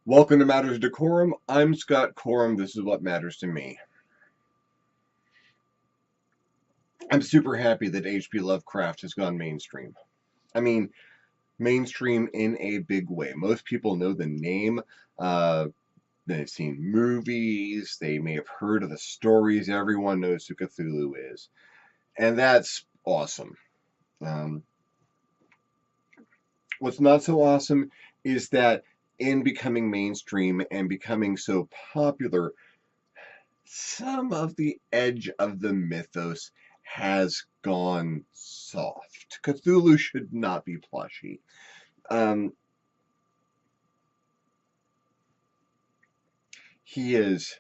Welcome to Matters of DeCorum. I'm Scott Corum. This is what matters to me. I'm super happy that H.P. Lovecraft has gone mainstream. I mean, mainstream in a big way. Most people know the name. They've seen movies. They may have heard of the stories. Everyone knows who Cthulhu is. And that's awesome. Um, what's not so awesome is that in becoming mainstream and becoming so popular, some of the edge of the mythos has gone soft. Cthulhu should not be plushy. Um, he is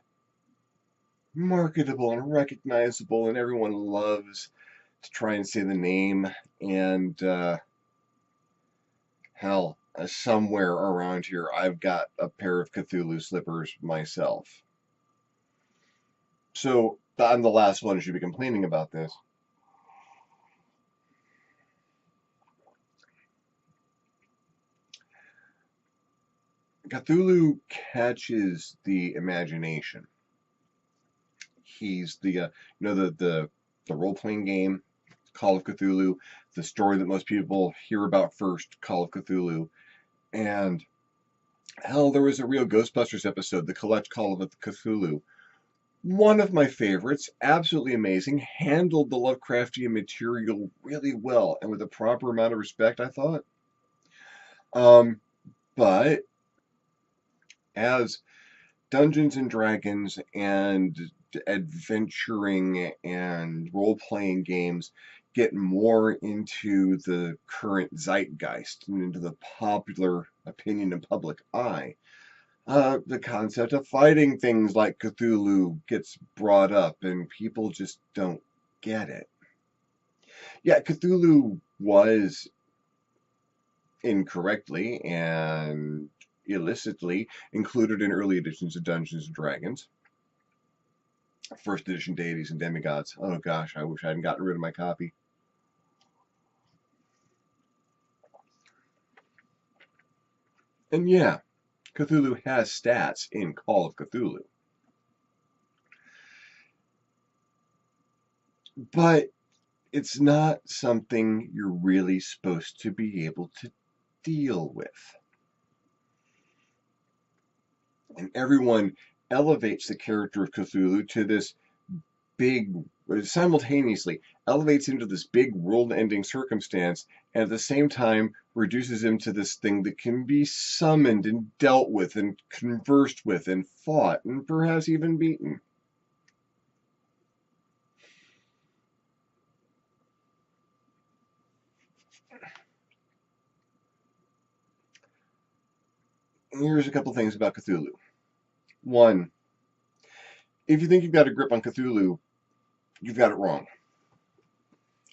marketable and recognizable, and everyone loves to try and say the name. And hell, somewhere around here, I've got a pair of Cthulhu slippers myself. So I'm the last one who should be complaining about this. Cthulhu catches the imagination. He's the role playing game, Call of Cthulhu, the story that most people hear about first, Call of Cthulhu, and hell, there was a real Ghostbusters episode, The Collect Call of Cthulhu. One of my favorites, absolutely amazing, handled the Lovecraftian material really well and with a proper amount of respect, I thought. Um, but as Dungeons and Dragons and adventuring and role playing games get more into the current zeitgeist and into the popular opinion and public eye, the concept of fighting things like Cthulhu gets brought up, and people just don't get it. Yeah, Cthulhu was incorrectly and illicitly included in early editions of Dungeons and Dragons. First edition deities and demigods. Oh gosh, I wish I hadn't gotten rid of my copy. And yeah, Cthulhu has stats in Call of Cthulhu. But it's not something you're really supposed to be able to deal with. And everyone elevates the character of Cthulhu to this big, simultaneously elevates him to this big world-ending circumstance, and at the same time reduces him to this thing that can be summoned and dealt with and conversed with and fought and perhaps even beaten. And here's a couple things about Cthulhu. One, if you think you've got a grip on Cthulhu, you've got it wrong.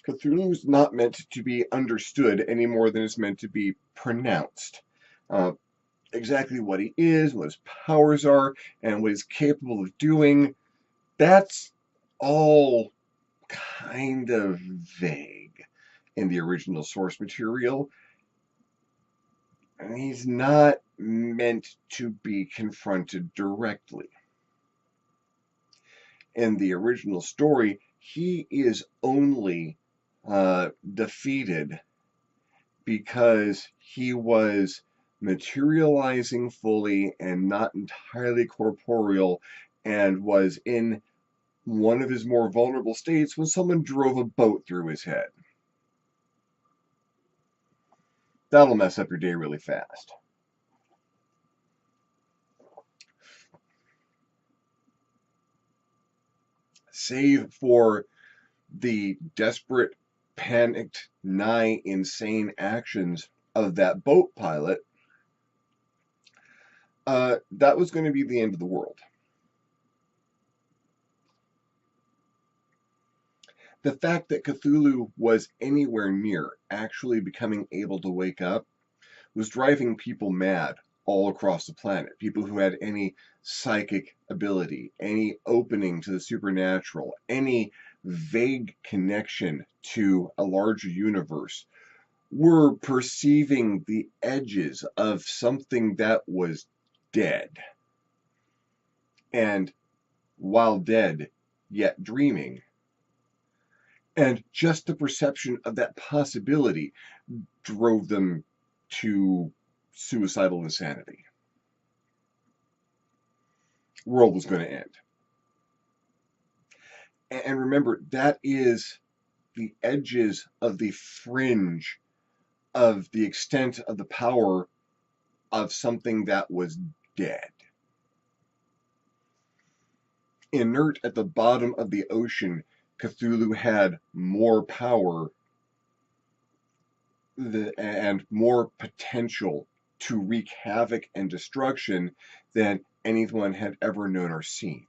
Cthulhu is not meant to be understood any more than it's meant to be pronounced. Uh, exactly what he is, what his powers are, and what he's capable of doing, that's all kind of vague in the original source material. And he's not meant to be confronted directly. In the original story, he is only defeated because he was materializing fully and not entirely corporeal, and was in one of his more vulnerable states when someone drove a boat through his head. That'll mess up your day really fast. Save for the desperate, panicked, nigh insane actions of that boat pilot, that was going to be the end of the world. The fact that Cthulhu was anywhere near actually becoming able to wake up was driving people mad all across the planet. People who had any psychic ability, any opening to the supernatural, any vague connection to a larger universe were perceiving the edges of something that was dead. And while dead, yet dreaming. And just the perception of that possibility drove them to suicidal insanity. The world was going to end. And remember, that is the edges of the fringe of the extent of the power of something that was dead. Inert at the bottom of the ocean, Cthulhu had more power and more potential to wreak havoc and destruction than anyone had ever known or seen.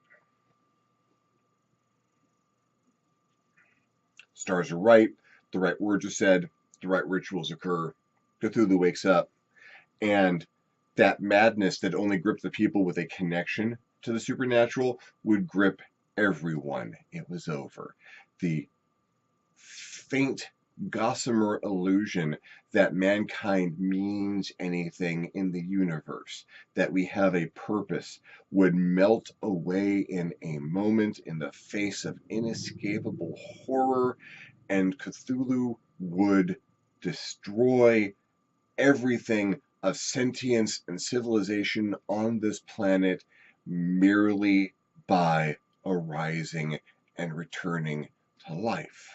Stars are right, the right words are said, the right rituals occur. Cthulhu wakes up, and that madness that only gripped the people with a connection to the supernatural would grip everyone. It was over. The faint gossamer illusion that mankind means anything in the universe, that we have a purpose, would melt away in a moment in the face of inescapable horror, and Cthulhu would destroy everything of sentience and civilization on this planet merely by arising and returning to life.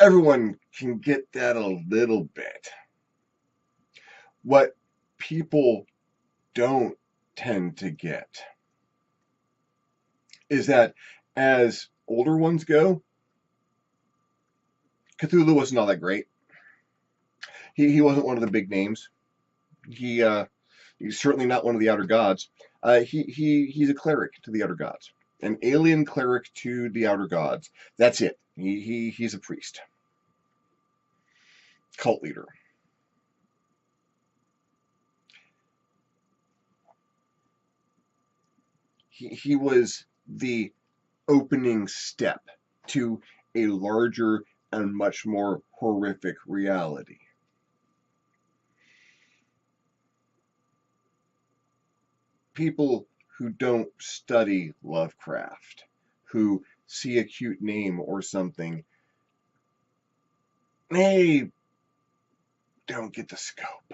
Everyone can get that a little bit. What people don't tend to get is that as older ones go, Cthulhu wasn't all that great. He wasn't one of the big names. He's certainly not one of the outer gods. He's a cleric to the outer gods, an alien cleric to the outer gods. That's it. He's a priest, cult leader. He was the opening step to a larger and much more horrific reality. People who don't study Lovecraft, who see a cute name or something, they don't get the scope.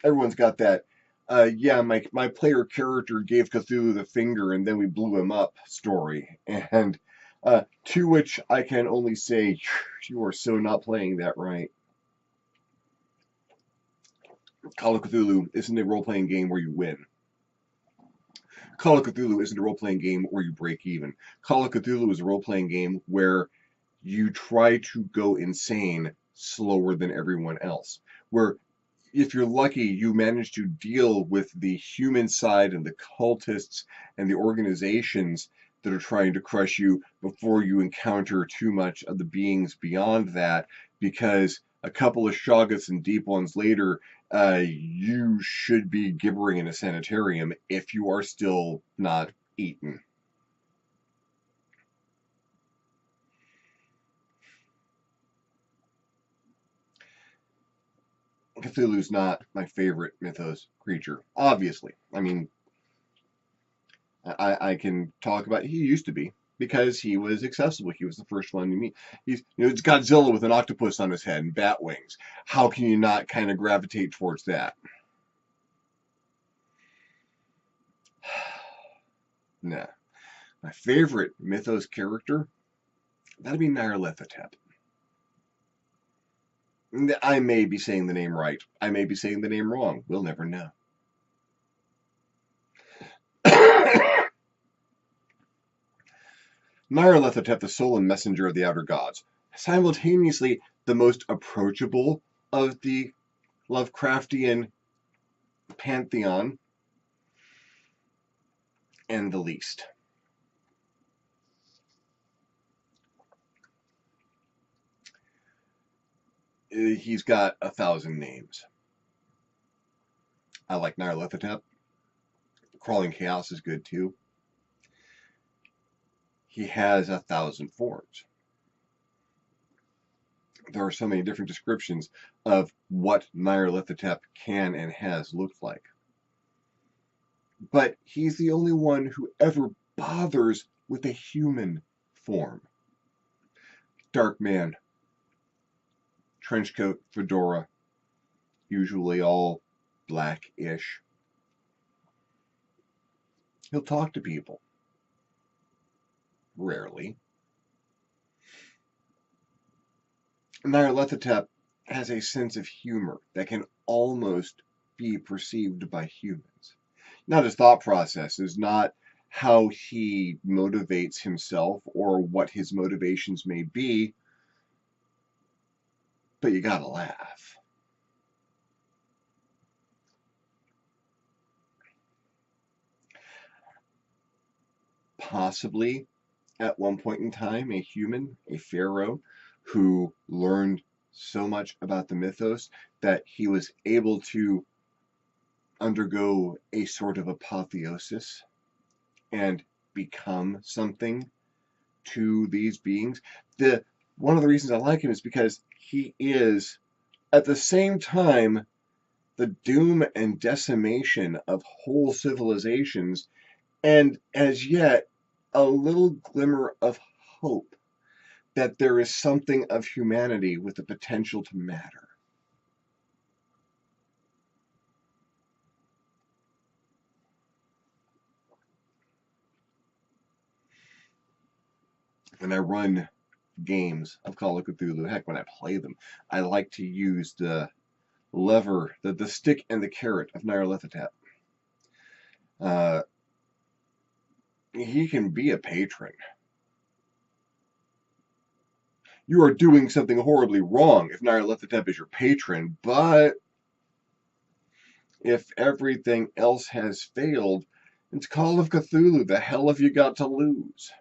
Everyone's got that, yeah, my player character gave Cthulhu the finger and then we blew him up story. And to which I can only say, you are so not playing that right. Call of Cthulhu isn't a role-playing game where you win. Call of Cthulhu isn't a role-playing game where you break even. Call of Cthulhu is a role-playing game where you try to go insane slower than everyone else. Where, if you're lucky, you manage to deal with the human side and the cultists and the organizations that are trying to crush you before you encounter too much of the beings beyond that, because a couple of Shoggoths and deep ones later, you should be gibbering in a sanitarium if you are still not eaten. Cthulhu's not my favorite Mythos creature, obviously. I mean, I can talk about he used to be because he was accessible. He was the first one you meet. It's Godzilla with an octopus on his head and bat wings. How can you not kind of gravitate towards that? Nah. My favorite Mythos character, that'd be Nyarlathotep. I may be saying the name right. I may be saying the name wrong. We'll never know. Nyarlathotep, the soul and messenger of the outer gods, simultaneously the most approachable of the Lovecraftian pantheon and the least. He's got 1,000 names. I like Nyarlathotep. Crawling Chaos is good too. He has 1,000 forms. there are so many different descriptions of what Nyarlathotep can and has looked like. But he's the only one who ever bothers with a human form. Dark man, trench coat, fedora, usually all black-ish. He'll talk to people. Rarely. Nyarlathotep has a sense of humor that can almost be perceived by humans. Not his thought processes, not how he motivates himself or what his motivations may be, but you gotta laugh. Possibly, at one point in time, a human, a pharaoh, who learned so much about the mythos that he was able to undergo a sort of apotheosis and become something to these beings. One of the reasons I like him is because he is, at the same time, the doom and decimation of whole civilizations, and as yet, a little glimmer of hope that there is something of humanity with the potential to matter. When I run games of Call of Cthulhu, heck, when I play them, I like to use the lever, the stick and the carrot of Nyarlathotep. He can be a patron. You are doing something horribly wrong if Nyarlathotep is your patron, but if everything else has failed, it's Call of Cthulhu. The hell have you got to lose?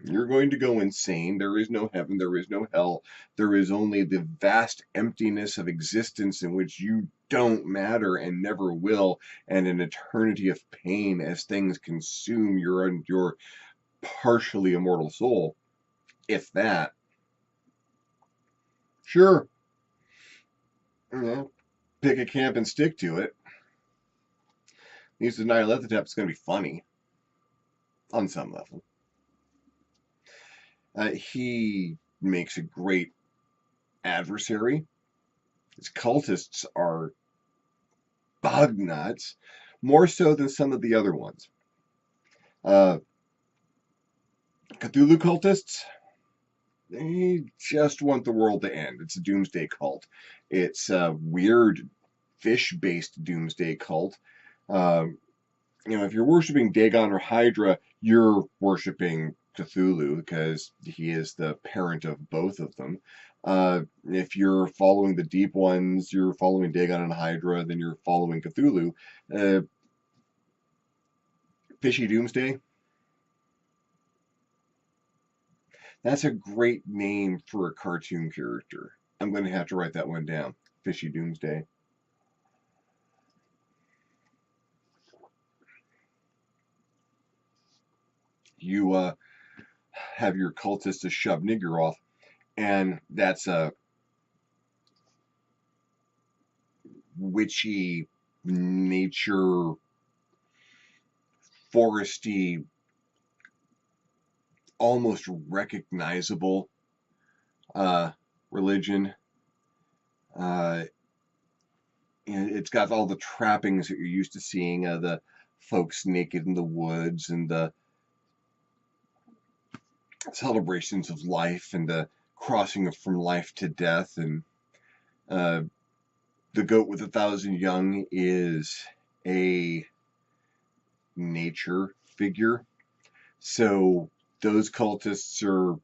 You're going to go insane. There is no heaven. There is no hell. There is only the vast emptiness of existence in which you don't matter and never will, and an eternity of pain as things consume your partially immortal soul. If that. Sure. Yeah. Pick a camp and stick to it. These Nyarlathotep is going to be funny. On some level. He makes a great adversary. His cultists are bug nuts, more so than some of the other ones. Cthulhu cultists, they just want the world to end. It's a doomsday cult. It's a weird fish-based doomsday cult. If you're worshiping Dagon or Hydra, you're worshiping Cthulhu because he is the parent of both of them. If you're following the deep ones, you're following Dagon and Hydra, then you're following Cthulhu. Fishy Doomsday. That's a great name for a cartoon character. I'm going to have to write that one down. Fishy Doomsday. You have your cultist to shove nigger off, and that's a witchy, nature, foresty, almost recognizable religion. It's got all the trappings that you're used to seeing, the folks naked in the woods and the celebrations of life and the crossing from life to death. And the goat with 1,000 young is a nature figure. So those cultists are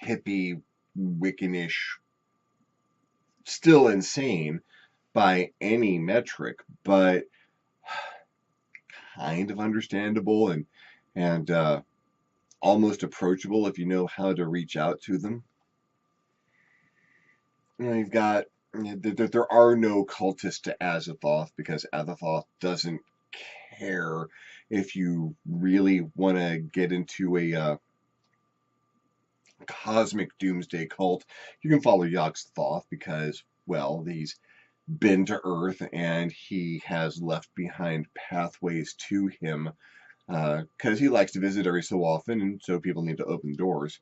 hippie, Wiccanish, still insane by any metric, but kind of understandable and almost approachable if you know how to reach out to them. You've got, there are no cultists to Azathoth because Azathoth doesn't care if you really want to get into a cosmic doomsday cult. You can follow Yogg-Sothoth because, well, he's been to Earth and he has left behind pathways to him because he likes to visit every so often, and so people need to open doors.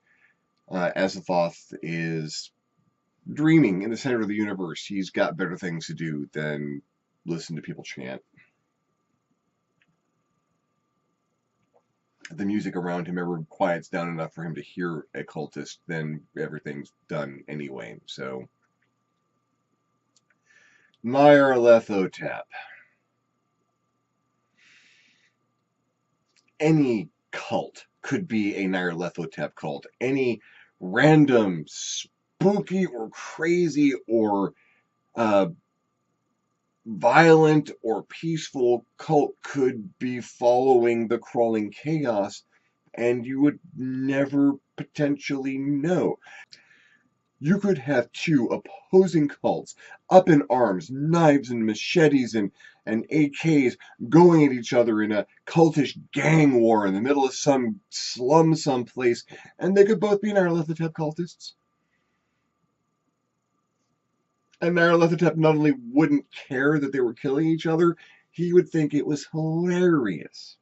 Azathoth is dreaming in the center of the universe. He's got better things to do than listen to people chant. The music around him ever quiets down enough for him to hear a cultist, then everything's done anyway. So, Nyarlathotep. Any cult could be a Nyarlathotep cult. Any random, spooky or crazy or violent or peaceful cult could be following the crawling chaos, and you would never potentially know. You could have two opposing cults up in arms, knives and machetes and AKs going at each other in a cultish gang war in the middle of some slum someplace, and they could both be Nyarlathotep cultists. And Nyarlathotep not only wouldn't care that they were killing each other, he would think it was hilarious.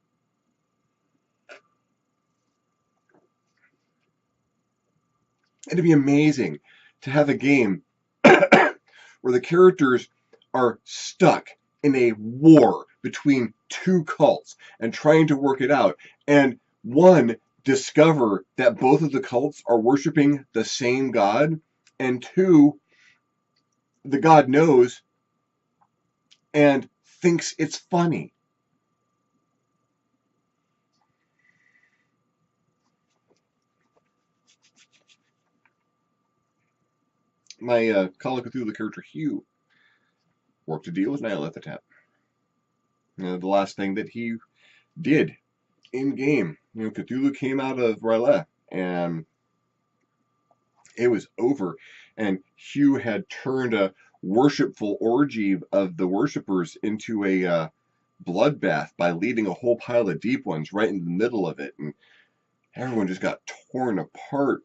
It'd be amazing to have a game where the characters are stuck in a war between two cults and trying to work it out, and one, discover that both of the cults are worshiping the same god, and two, the god knows and thinks it's funny. My Call of Cthulhu character Hugh worked a deal with Nyarlathotep. The last thing that he did in game, Cthulhu came out of R'lyeh, and it was over. And Hugh had turned a worshipful orgy of the worshippers into a bloodbath by leading a whole pile of deep ones right in the middle of it, and everyone just got torn apart.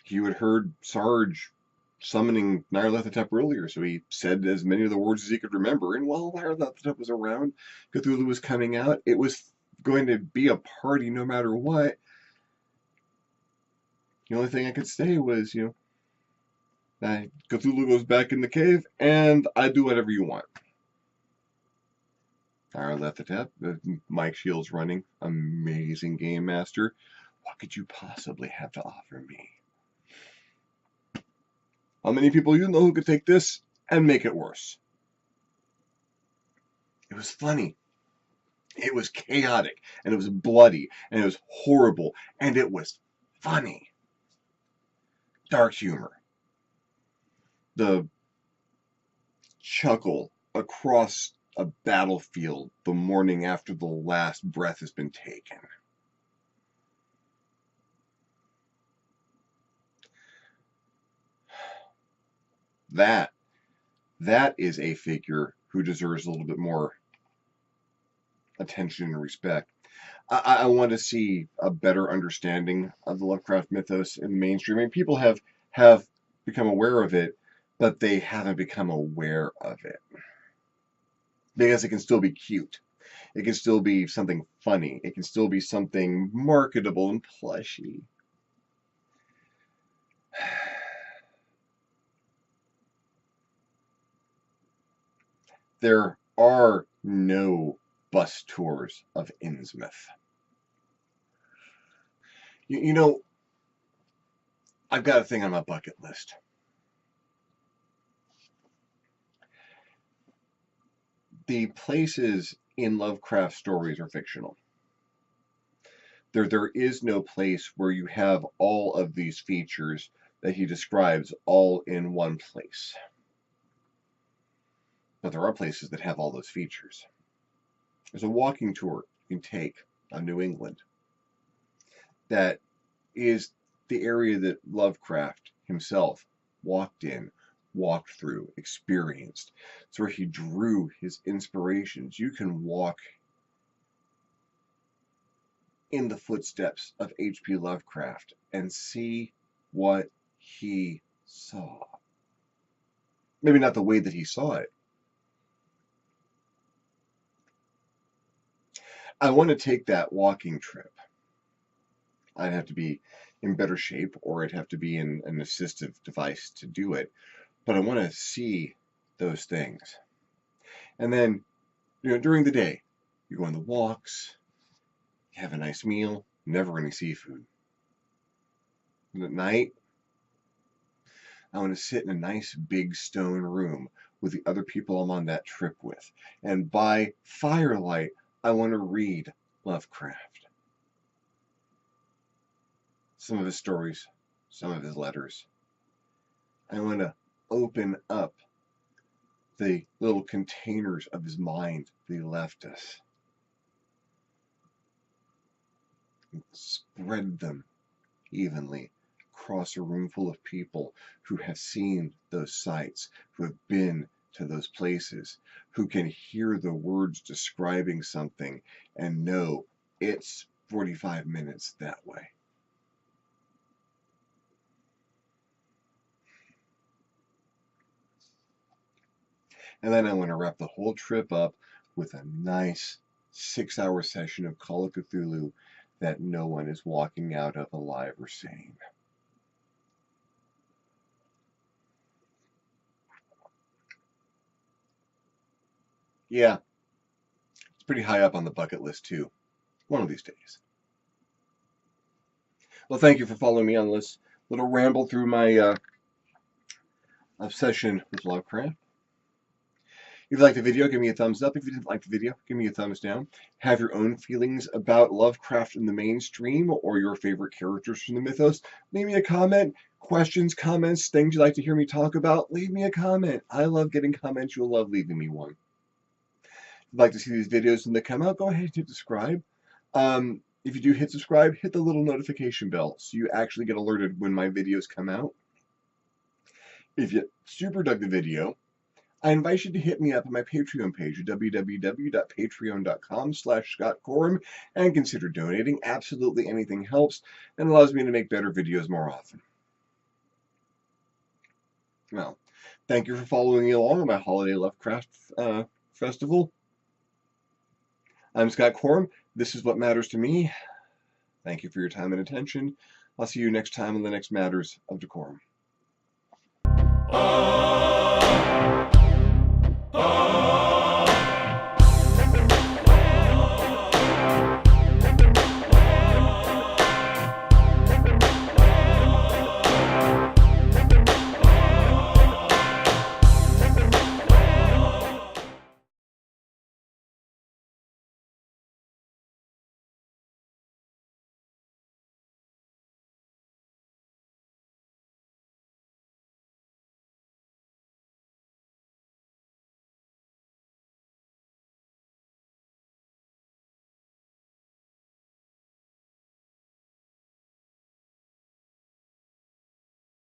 Hugh had heard Sarge summoning Nyarlathotep earlier, so he said as many of the words as he could remember, and while Nyarlathotep was around, Cthulhu was coming out, it was going to be a party no matter what. The only thing I could say was, Cthulhu goes back in the cave, and I do whatever you want. Nyarlathotep, Mike Shields running, amazing game master. What could you possibly have to offer me? How many people you know who could take this and make it worse? It was funny. It was chaotic, and it was bloody, and it was horrible, and it was funny. Dark humor. The chuckle across a battlefield the morning after the last breath has been taken. That is a figure who deserves a little bit more attention and respect. I want to see a better understanding of the Lovecraft mythos in the mainstream. I mean, people have become aware of it, but they haven't become aware of it. Because it can still be cute. It can still be something funny. It can still be something marketable and plushy. There are no bus tours of Innsmouth. You know, I've got a thing on my bucket list. The places in Lovecraft stories are fictional. There is no place where you have all of these features that he describes all in one place. But there are places that have all those features. There's a walking tour you can take of New England that is the area that Lovecraft himself walked in, walked through, experienced. It's where he drew his inspirations. You can walk in the footsteps of H.P. Lovecraft and see what he saw. Maybe not the way that he saw it. I want to take that walking trip. I'd have to be in better shape, or I'd have to be in an assistive device to do it. But I want to see those things. And then, during the day, you go on the walks, you have a nice meal, never any seafood. And at night, I want to sit in a nice big stone room with the other people I'm on that trip with. And by firelight, I want to read Lovecraft. Some of his stories, some of his letters. I want to open up the little containers of his mind that he left us. And spread them evenly across a room full of people who have seen those sights, who have been to those places, who can hear the words describing something and know it's 45 minutes that way. And then I want to wrap the whole trip up with a nice 6-hour session of Call of Cthulhu that no one is walking out of alive or sane. Yeah, it's pretty high up on the bucket list too, one of these days. Well, thank you for following me on this little ramble through my obsession with Lovecraft. If you liked the video, give me a thumbs up. If you didn't like the video, give me a thumbs down. Have your own feelings about Lovecraft in the mainstream or your favorite characters from the mythos. Leave me a comment. Questions, comments, things you'd like to hear me talk about. Leave me a comment. I love getting comments. You'll love leaving me one. If you'd like to see these videos when they come out, go ahead and hit subscribe. If you do hit subscribe, hit the little notification bell so you actually get alerted when my videos come out. If you super dug the video, I invite you to hit me up on my Patreon page at www.patreon.com/ScottCorum and consider donating. Absolutely anything helps and allows me to make better videos more often. Well, thank you for following me along on my holiday Lovecraft festival. I'm Scott Corum. This is what matters to me. Thank you for your time and attention. I'll see you next time on the next Matters of DeCorum.